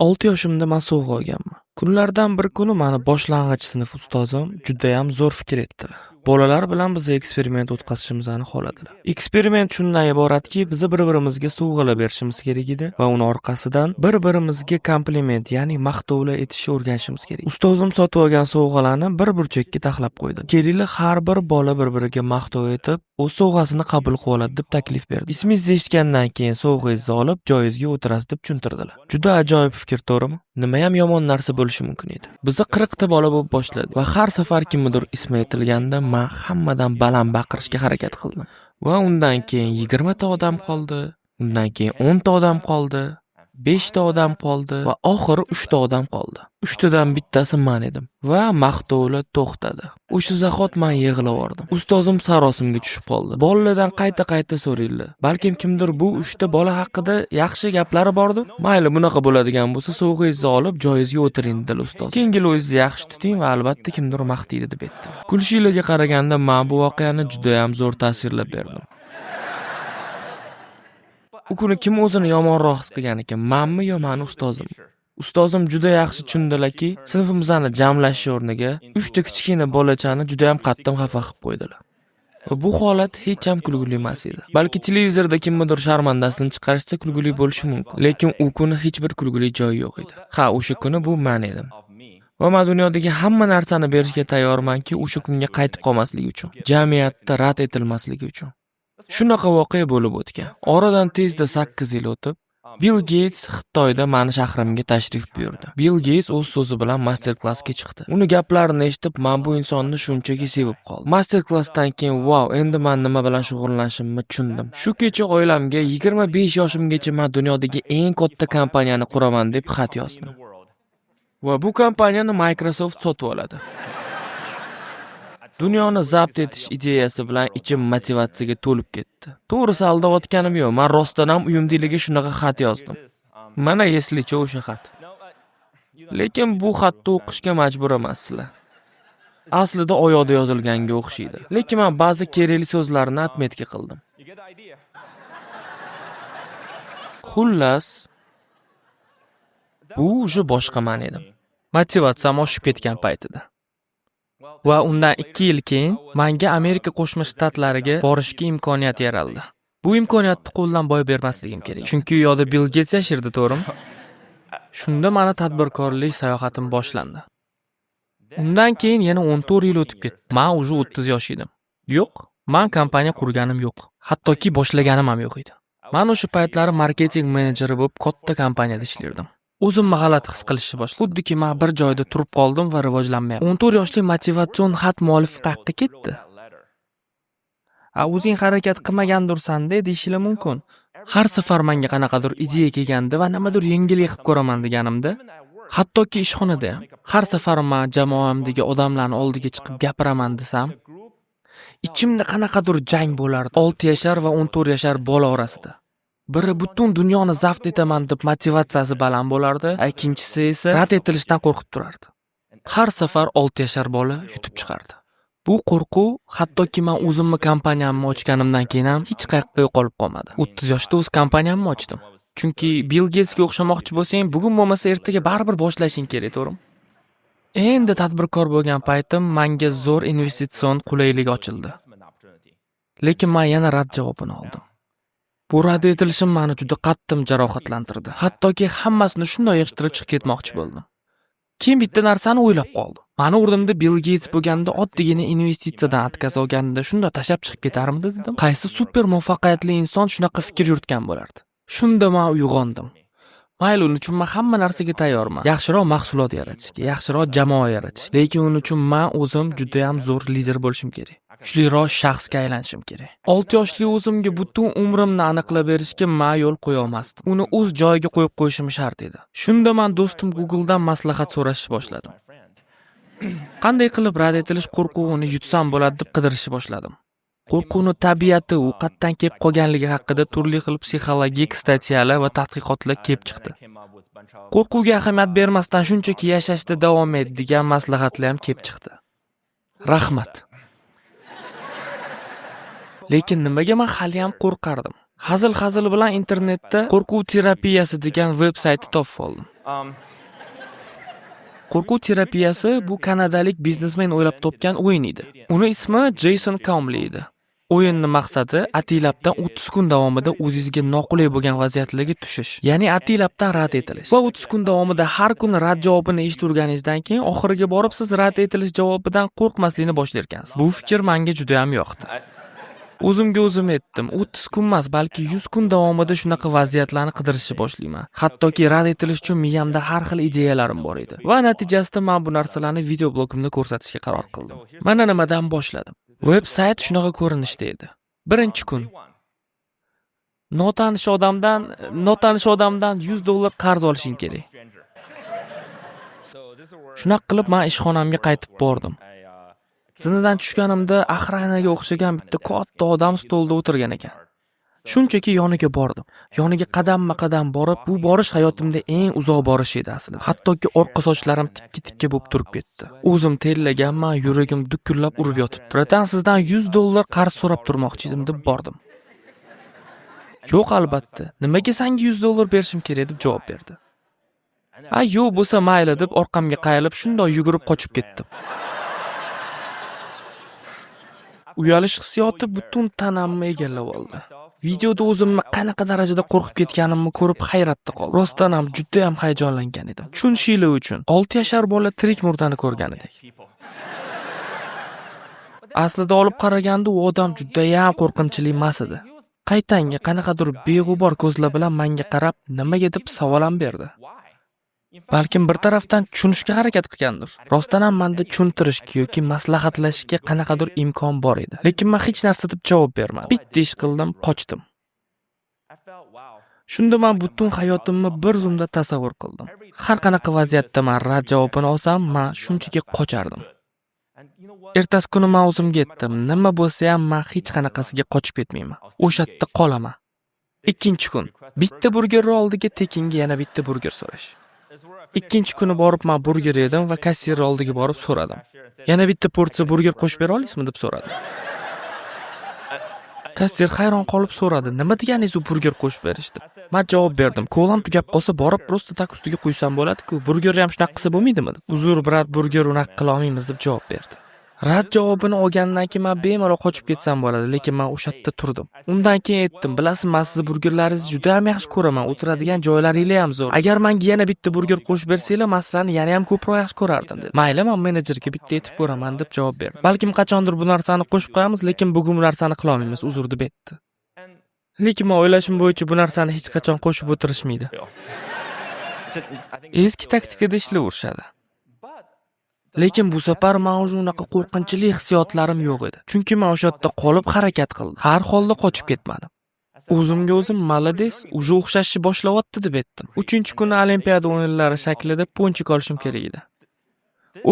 6 yoshimda men sovg'a olganman. Kunlardan bir kuni meni boshlang'ich sinf ustozim juda ham zo'r fikr etdilar. Bolalar bilan biz eksperiment o'tkazishimizni xohladilar. Eksperiment shundan iboratki, biz bir-birimizga sovg'alar berishimiz kerak edi va uni orqasidan bir-birimizga kompliment, ya'ni maqtovlar etishni o'rganishimiz kerak. Ustozim sotib olgan sovg'alarni bir burchakka taxlab qo'ydi. Kelinglar har bir bola bir-biriga maqtov etib, o'z sovg'asini qabul qilib oladi deb taklif berdi. Ismingizni eshitgandan keyin sovg'angizni olib, joyingizga o'tirasiz deb tushuntirdilar. Juda ajoyib fikr, to'g'rimi? Nima ham yomon narsa bo'lishi mumkin edi. Bizni 40 ta bola bo'lib boshladi va har safar kimnidir ismi aytilganda men hammadan baland baqirishga harakat qildim. Va undan keyin 20 ta odam qoldi, undan keyin 10 ta odam qoldi, 5 ta odam qoldi va oxiri 3 ta odam qoldi. 3 tadan bittasi men edim va maqtovlar to'xtadi. O'sha zahot men yig'lavordim. Ustozim sarosimga tushib qoldi. Bolalardan qayta so'raydilar. Balkim kimdir bu 3 ta bola haqida yaxshi gaplari bordir. Mayli, bunaqa bo'ladigan bo'lsa, sovg'angizni olib, joyingizga o'tiring dedi ustoz. Kengiloyingizni yaxshi tuting va albatta kimdir maqtaydi deb aytdi. Kulishinglarga qaraganda men bu voqeani juda ham zo'r ta'sirlab berdim. U kuni kim o'zini yomonroq his qilgan ekan, menmi yo meni ustozim? Ustozim juda yaxshi tushundilarki, sinfimizni jamlash o'rniga 3 ta kichkina bolachani juda ham qattiq xafa qilib qo'ydilar. Va bu holat hech ham kulgili emas edi. Balki televizorda kimnidir sharmandasini chiqarishsa kulgili bo'lishi mumkin, lekin u kuni hech bir kulgili joyi yo'q edi. Ha, o'sha kuni bu men edim. Va men dunyodagi hamma narsani berishga tayyormanki, o'sha kunga qaytib qolmaslik uchun, jamiyatda rad etilmasligi uchun. Shunaqa voqea bo'lib o'tgan. Oradan tezda 8 yil o'tib, Bill Gates Xitoyda meni shahrimga tashrif buyurdi. Bill Gates o'z so'zi bilan master-klassga chiqdi. Uni gaplarini eshitib, men bu insonni shunchaki sevib qoldim. Master-klassdan keyin, "Wow, endi men nima bilan shug'ullanishimni tushundim." Shu kecha oilamga 25 yoshimgacha men dunyodagi eng katta kompaniyani quraman deb xat yozdim. Va bu kompaniyani Microsoft sotib oladi. Dunyoni zabt etish ideyasi bilan ichim motivatsiyaga to'lib ketdi. To'g'risi aldayotganim yo'q. Men rostdan ham uyimdiligiga shunaqa xat yozdim. Mana eslicha o'sha xat. Lekin bu xatni o'qishga majbur emassizlar. Aslida oyoqda yozilganga o'xshaydi. Lekin men ba'zi kerakli so'zlarni atmetga qildim. Xullas, bu o'sha boshqa men edim. Motivatsiyam oshib ketgan paytida. Va undan 2 yil keyin menga Amerika Qo'shma Shtatlariga borishga imkoniyat yaraldi. Bu imkoniyatni qo'ldan boy bermasligim kerak. Chunki u yoqda Bill Gates yashirdi, to'g'rimi? Shunda meni tadbirkorlik sayohatim boshlandi. Undan keyin yana 14 yil o'tib ketdi. Men уже 30 yosh edim. Yo'q, men kompaniya qurganim yo'q. Hattoki boshlaganim ham yo'q edi. Men o'sha paytlari marketing menejeri bo'lib katta kompaniyada ishlardim. O'zimni g'alati his qilishni boshladim. Xuddiki men bir joyda turib qoldim va rivojlanmayapman. 14 yoshli motivatsion xat muallifi qayerga ketdi? O'zing harakat qilmagandursan-da deyishlar mumkin. Har safar menga qanaqadir ideya kelganda va nimadir yangilik qilib ko'raman deganimda, hattoki ishxonada ham har safar men jamoamdagi odamlarning oldiga chiqib gapiraman desam, ichimda qanaqadir jang bo'lardi. 6 yashar va 14 yashar bola orasida. Biri butun dunyoni zabt etaman deb motivatsiyasi baland bo'lardi, ikkinchisi esa rad etilishdan qo'rqib turardi. Har safar 6 yashar bola yutib chiqardi. Bu qo'rquv hattoki men o'zimni kompaniyamni ochganimdan keyin ham hech qayerga yo'qolib qolmadi. 30 yoshda o'z kompaniyamni ochdim. Chunki Bill Gatesga o'xshamoqchi bo'lsang, bugun bo'lmasa ertaga baribir boshlashing kerak, to'g'rimi? Endi tadbirkor bo'lgan paytim menga zo'r investitsion qulaylik ochildi. Lekin men yana rad javobini oldim. Bu rad etilishim meni juda qattiq jarohatlantirdi. Hattoki hammasini shunday yig'ishtirib chiqib ketmoqchi bo'ldim. Keyin bitta narsani o'ylab qoldim. Meni o'rnimda Bill Gates bo'lganda oddiygina investitsiyadan atkaz olganida shunda tashab chiqib ketarmidi dedim. Qaysi super muvaffaqiyatli inson shunaqa fikr yuritgan bo'lardi? Shunda men uyg'ondim. Mayli, uning uchun men hamma narsaga tayyorman. Yaxshiroq mahsulot yaratishga, yaxshiroq jamoa yaratish. Lekin uning uchun men o'zim juda ham zo'r lider bo'lishim kerak. Kuchliroq shaxsga aylanishim kerak. 6 yoshli o'zimga butun umrimni aniqlab berishga men yo'l qo'ya olmasdim. Uni o'z joyiga qo'yib qo'yishim shart edi. Shunda men do'stim Googledan maslahat so'rashni boshladim. Qanday qilib rad etilish qo'rquvini yutsam bo'ladi deb qidirishni boshladim. Qo'rquvni tabiati, u qatdan kelib qolganligi haqida turli xil psixologik statiyalar va tadqiqotlar kelib chiqdi. Qo'rquvga ahamiyat bermasdan shunchaki yashashda davom et degan maslahatlar ham kelib chiqdi. Rahmat. Lekin nimaga men hali ham qo'rqardim? Hazil bilan internetda qo'rquv terapiyasi degan veb-saytni topib oldim. Qo'rquv terapiyasi bu kanadalik biznesmen o'ylab topgan o'yin edi. Uni ismi Jason Comley edi. O'yinning maqsadi atilabdan 30 kun davomida o'zingizga noqulay bo'lgan vaziyatlarga tushish, ya'ni atilabdan rad etilish. Va 30 kun davomida har kun rad javobini eshitganingizdan keyin oxiriga borib siz rad etilish javobidan qo'rqmaslikni boshlarkansiz. Bu fikr menga juda ham yoqdi. O'zimga o'zim aytdim, 30 kun emas, balki 100 kun davomida shunaqa vaziyatlarni qidirishni boshlayman. Hattoki rad etilish uchun miyamda har xil ideyalarim bor edi. Va natijasida men bu narsalarni video blogimda ko'rsatishga qaror qildim. Mana nimadan boshladim. Veb-sayt shunaqa ko'rinishda edi. Birinchi kun notanish odamdan $100 qarz olishing kerak. Shunaqa qilib men ishxonamga qaytib bordim. Zinadan tushganimda Axranaga o'xshagan bitta katta odam stolda o'tirgan ekan. Shunchaki yoniga bordim. Yoniga qadamma-qadam borib, bu borish hayotimda eng uzoq borish edi aslida. Hattoki orqa sochlarim tikka-tikka bo'lib turib ketdi. O'zim terlaganman, yuragim dukurlab urib yotibdi. Birdan sizdan $100 qarz so'rab turmoqchi edim deb bordim. Yo'q albatta. Nimaga senga $100 berishim kerak deb javob berdi. Yo'q bo'lsa mayli deb orqamga qayrilib shunday yugurib qochib ketdim. Uyalish hissiyoti butun tanamni egallab oldi. Videoda o'zimni qanaqa darajada qo'rqib ketganimni ko'rib hayratda qoldim. Rostdan ham juda ham hayajonlangan edim. Tushunishinglar uchun 6 yashar bola tirik murdani ko'rgan edik. Aslida olib qaraganda u odam juda ham qo'rqinchli emas edi. Qaytanga qanaqadir beg'ubor ko'zlar bilan menga qarab, nimaga deb savol ham berdi. Balkim bir tarafdan tushunishga harakat qilgandir. Rostdan ham menda tushuntirishga yoki maslahatlashishga qanaqadir imkon bor edi. Lekin men hech narsa deb javob bermadim. Bitta ish qildim, qochdim. Shunda men butun hayotimni bir zumda tasavvur qildim. Har qanaqa vaziyatda men rad javobini olsam, men shunchaki qochardim. Ertasi kuni men o'zimga aytdim, nima bo'lsa ham men hech qanaqasiga qochib ketmayman. O'sha yerda qolaman. Ikkinchi kun bitta burger oldiga tekinga yana bitta burger so'rash. Ikkinchi kuni borib men burger yedim va kassir oldiga borib so'radim. Yana bitta porsiya burger qo'shib bera olasizmi deb so'radi. Kassir hayron qolib so'radi, nima deganingiz u burger qo'shib berish deb. Men javob berdim, ko'lam tugab qolsa borib prosta tak ustiga qo'ysam bo'ladi-ku, burger ham shunaqa qilsa bo'lmaydimi deb. Uzr brat, burger unaqa qila olmaymiz deb javob berdi. Rad javobini olgandan keyin men bemalol qochib ketsam bo'ladi, lekin men o'sha yerda turdim. Undan keyin aytdim, bilasizmi, men sizni burgerlaringizni juda ham yaxshi ko'raman, o'tiradigan joylaringiz ham zo'r. Agar menga yana bitta burger qo'shib bersanglar, men sizlarni yana ham ko'proq yaxshi ko'rardim dedi. Mayli, men menejerga bitta aytib ko'raman deb javob berdim. Balkim qachondir bu narsani qo'shib qo'yamiz, lekin bugun bu narsani qila olmaymiz, uzr deb aytdi. Lekin men o'ylashim bo'yicha bu narsani hech qachon qo'shib o'tirishmaydi. Eski taktikada ishlayverishadi. Lekin bu safar men o'sha unaqa qo'rqinchli hissiyotlarim yo'q edi. Chunki men o'sha yerda qolib harakat qildim. Har holda qochib ketmadim. O'zimga o'zim malades, uje o'xshashni boshlayapti deb aytdim. 3-kuni Olimpiada o'yinlari shaklida ponchik olishim kerak edi.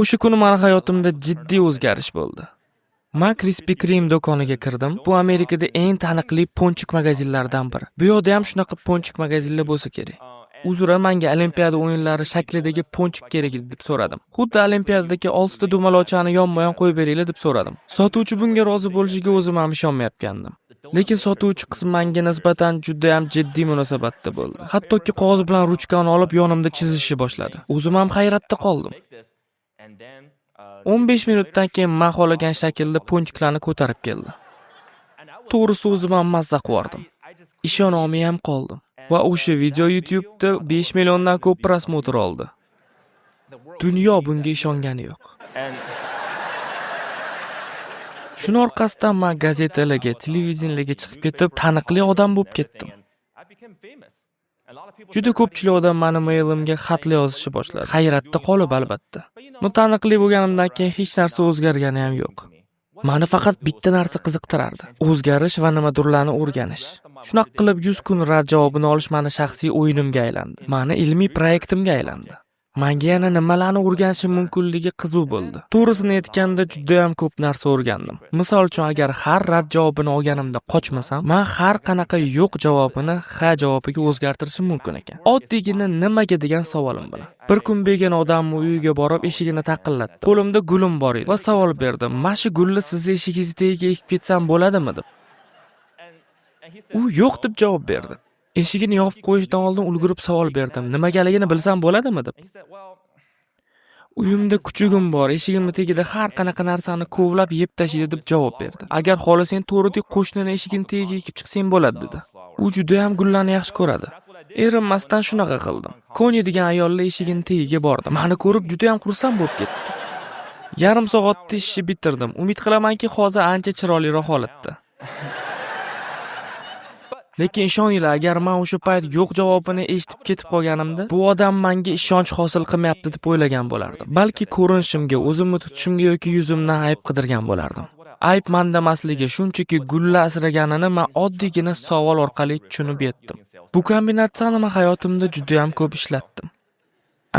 O'sha kuni mening hayotimda jiddiy o'zgarish bo'ldi. Men Krispy Kreme do'koniga kirdim. Bu Amerikada eng taniqli ponchik magazinlaridan biri. Bu yerda ham shunaqa ponchik magazinlar bo'lsa kerak. Uzra, menga Olimpiada o'yinlari shaklidagi ponchik kerak edi deb so'radim. Xuddi Olimpiadadagi 6 ta dumalochani yonma-yon qo'yib beringlar deb so'radim. Sotuvchi bunga rozi bo'lishiga o'zim ham ishonmayotgandim. Lekin sotuvchi qism menga nisbatan juda ham jiddiy munosabatda bo'ldi. Hattoki qog'oz bilan ruchkani olib yonimda chizishni boshladi. O'zim ham hayratda qoldim. 15 minutdan keyin men xohlagan shaklda ponchiklarni ko'tarib keldi. To'g'risi o'zim ham mazza qildim. Ishona olmay ham qoldim. Va o'sha video YouTube'da 5 milliondan ko'p prosmotr oldi. Dunyo bunga ishongani yo'q. Shuni orqasidan men gazetalarga, televideniyalarga chiqib ketib, taniqli odam bo'lib ketdim. Juda ko'pchilik odam mening mailimga xatlar yozishni boshladi. Hayratda qolib albatta. Taniqli bo'lganimdan keyin hech narsa o'zgargani ham yo'q. Meni faqat bitta narsa qiziqtirardi. O'zgarish va nimadirlarni o'rganish. Shunaqa qilib 100 kun rad javobini olish meni shaxsiy o'yinimga aylandi. Meni ilmiy proyektimga aylandi. Menga yana nimalarni o'rganishim mumkinligi qiziq bo'ldi. To'g'risini aytganda juda ham ko'p narsa o'rgandim. Misol uchun, agar har rad javobini olganimda qochmasam, men har qanaqa yo'q javobini ha javobiga o'zgartirishim mumkin ekan. Oddiygina nimaga degan savolim bilan. Bir kun begona odamning uyiga borib eshigini taqillatdi. Qo'limda gulim bor edi va savol berdim: "Mana shu gulni siz eshigingizdagi ekib ketsam bo'ladimi?" deb. U yo'q deb javob berdi. Eshigini yopib qo'yishdan oldin ulgurib savol berdim. Nimagaligini bilsam bo'ladimi deb. Uyimda kuchugim bor, eshigimning tagida har qanaqa narsani kovlab yeb tashlaydi deb javob berdi. Agar xohlasang to'g'ridek qo'shnini eshigini tagiga ekib chiqsang bo'ladi dedi. U juda ham gullarni yaxshi ko'radi. Erinmasdan shunaqa qildim. Koni degan ayollar eshigini tagiga bordi. Meni ko'rib juda ham xursand bo'lib ketdi. Yarim soatda ishni bitirdim. Umid qilamanki, hozir ancha chiroyliroq holatda. Lekin ishoninglar, agar men o'sha payt yo'q javobini eshitib ketib qolganimda, bu odam menga ishonch hosil qilmayapti deb o'ylagan bo'lardim. Balki ko'rinishimga, o'zimni tutishimga yoki yuzimdan ayb qidirgan bo'lardim. Ayb menda emasligi, shunchaki gulla asraganini men oddiygina savol orqali tushunib yetdim. Bu kombinatsiyani men hayotimda juda ham ko'p ishlatdim.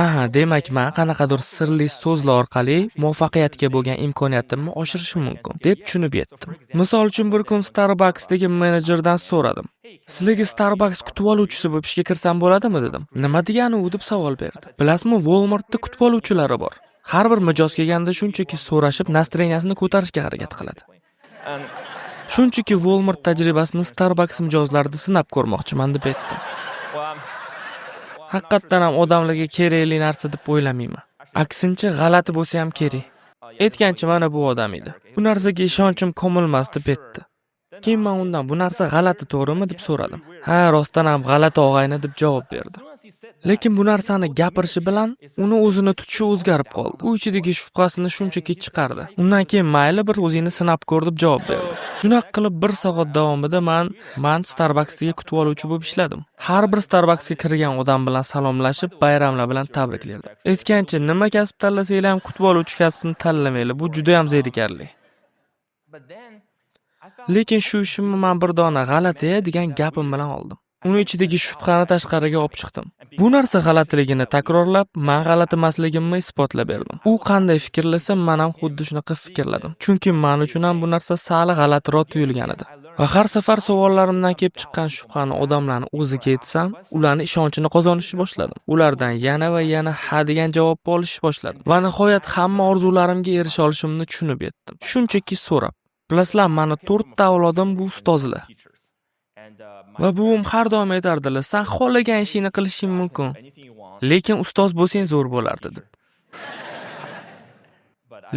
Aha, demak men qanaqadir sirli so'zlar orqali muvaffaqiyatga bo'lgan imkoniyatimni oshirishim mumkin deb tushunib yetdim. Misol uchun bir kun Starbucksdagi menejerdan so'radim. Sizlarga Starbucks kutib oluvchisi bo'lib ishga kirsam bo'ladimi dedim. Nima degani u deb savol berdi. Bilasizmi, Walmartda kutib oluvchilari bor. Har bir mijoz kelganda shunchaki so'rashib, настроениясini ko'tarishga harakat qiladi. Shunchaki Walmart tajribasini Starbucks mijozlarida sinab ko'rmoqchiman deb aytdim. Haqiqatan ham odamlarga kerakli narsa deb o'ylamayman. Aksincha, g'alati bo'lsa ham kerak. Aytgancha mana bu odam edi. Bu narsaga ishonchim komilmas deb aytdi. Keyin men undan bu narsa g'alati to'g'rimi deb so'radim. Ha, rostdan ham g'alati og'ayni deb javob berdi. Lekin bu narsani gapirishi bilan uni o'zini tutishi o'zgarib qoldi. U ichidagi shubhasini shunchaki chiqardi. Undan keyin mayli bir o'zingni sinab ko'r deb javob berdi. Shunaqa qilib 1 soat davomida men Starbucksdagi kutib oluvchi bo'lib ishladim. Har bir Starbucksga kirgan odam bilan salomlashib, bayramlar bilan tabriklardim. Aytgancha, nima kasb tanlasanglar ham kutib oluvchi kasbni tanlamanglar. Bu juda ham zerikarli. Lekin shu ishimni men bir dona g'alati degan gapim bilan oldim. Uni ichidagi shubhani tashqariga olib chiqdim. Bu narsa g'alatiligini takrorlab, men g'alati emasligimni isbotlab berdim. U qanday fikrlasa, men ham xuddi shunaqa fikrladim. Chunki men uchun ham bu narsa sal g'alatiroq tuyulgan edi. Va har safar savollarimdan kelib chiqqan shubhani odamlarning o'ziga aytsam, ularning ishonchini qozonishni boshladim. Ulardan yana va yana ha degan javob olishni boshladim. Va nihoyat hamma orzularimga erisha olishimni tushunib yetdim. Shunchaki so'rab, bilasizlar, meni 4 ta avlodim bu ustozlar. Va buvim har doim aytardilar, sen xohlagan ishingni qilishing mumkin, lekin ustoz bo'lsang zo'r bo'lardi deb.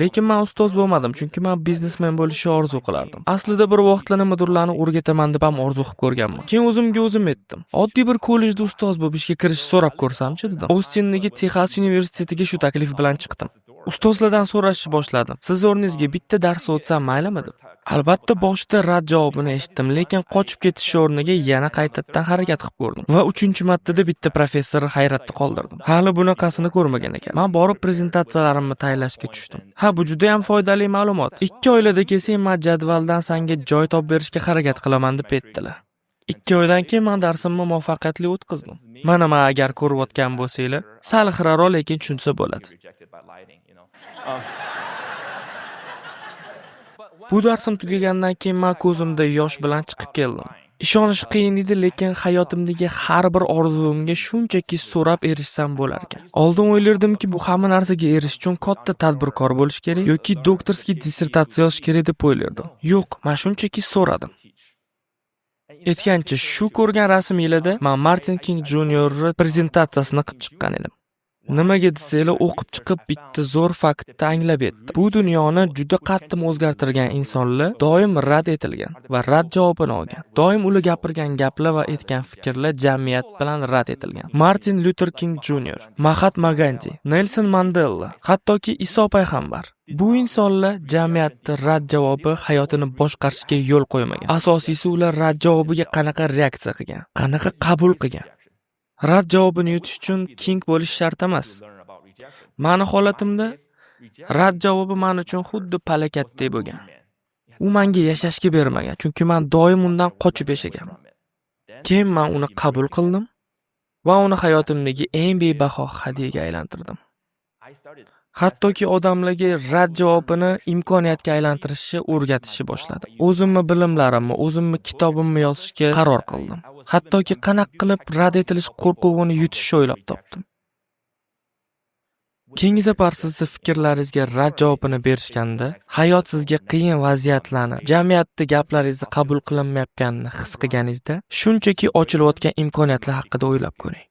Lekin men ustoz bo'lmadim, chunki men biznesmen bo'lishni orzu qilardim. Aslida bir vaqtlar nimadirlarni o'rgataman deb ham orzu qilib ko'rganman. Keyin o'zimga o'zim aytdim. Oddiy bir kollejda ustoz bo'lib ishga kirishni so'rab ko'rsamchi dedim. Ostindagi Texas universitetiga shu taklif bilan chiqdim. Ustozlardan so'rashni boshladim. Siz o'rningizga bitta dars o'tsam maylimi deb. Albatta boshida rad javobini eshitdim, lekin qochib ketish o'rniga yana qaytadan harakat qilib ko'rdim. Va 3-martada bitta professor hayratda qoldirdim. Hali bunaqasini ko'rmagan ekan. Men borib prezentatsiyalarimni tayyorlashga tushdim. Ha, bu juda ham foydali ma'lumot. 2 oylarda kelsang, men jadvaldan senga joy topib berishga harakat qilaman deb aytdilar. 2 oydan keyin men darsimni muvaffaqiyatli o'tkazdim. Mana men agar ko'rayotgan bo'lsanglar, sal xiraroq lekin tushunsa bo'ladi. Bu darsim tugagandan keyin men ko'zimda yosh bilan chiqib keldim. Ishonish qiyin edi, lekin hayotimdagi har bir orzumga shunchaki so'rab erishsam bo'lar ekan. Oldin o'ylardimki, bu hamma narsaga erishish uchun katta tadbirkor bo'lish kerak yoki doktorskiy dissertatsiya yozish kerak deb o'ylardim. Yo'q, men shunchaki so'radim. Aytgancha, shu ko'rgan rasm yilida men Martin King Jr. prezentatsiyasini qilib chiqqan edim. Nimaga desanglar, o'qib chiqib bitta zo'r faktni anglab yetdim. Bu dunyoni juda qattiq o'zgartirgan insonlar doim rad etilgan va rad javobini olgan. Doim ular gapirgan gaplar va aytgan fikrlar jamiyat bilan rad etilgan. Martin Luther King Jr., Mahatma Gandhi, Nelson Mandela, hattoki Iso payg'ambar. Bu insonlar jamiyatda rad javobi hayotini boshqarishga yo'l qo'ymagan. Asosiysi ular rad javobiga qanaqa reaksiya qilgan, qanaqa qabul qilgan. Rad javobini yutish uchun king bo'lish shart emas. Meni holatimda rad javobi men uchun xuddi palakatdek bo'lgan. U menga yashashga bermagan, chunki men doim undan qochib yashaganman. Keyin men uni qabul qildim va uni hayotimdagi eng bebaho hadiyaga aylantirdim. Hattoki odamlarga rad javobini imkoniyatga aylantirishni o'rgatishni boshladim. O'zimni bilimlarimni, o'zimni kitobimni yozishga qaror qildim. Hattoki qanaqa qilib rad etilish qo'rquvini yutishni o'ylab topdim. Keyingi safar sizni fikrlaringizga rad javobini berishganda, hayot sizga qiyin vaziyatlarni, jamiyatda gaplaringizni qabul qilinmayotganini his qilganingizda, shunchaki ochilayotgan imkoniyatlar haqida o'ylab ko'ring.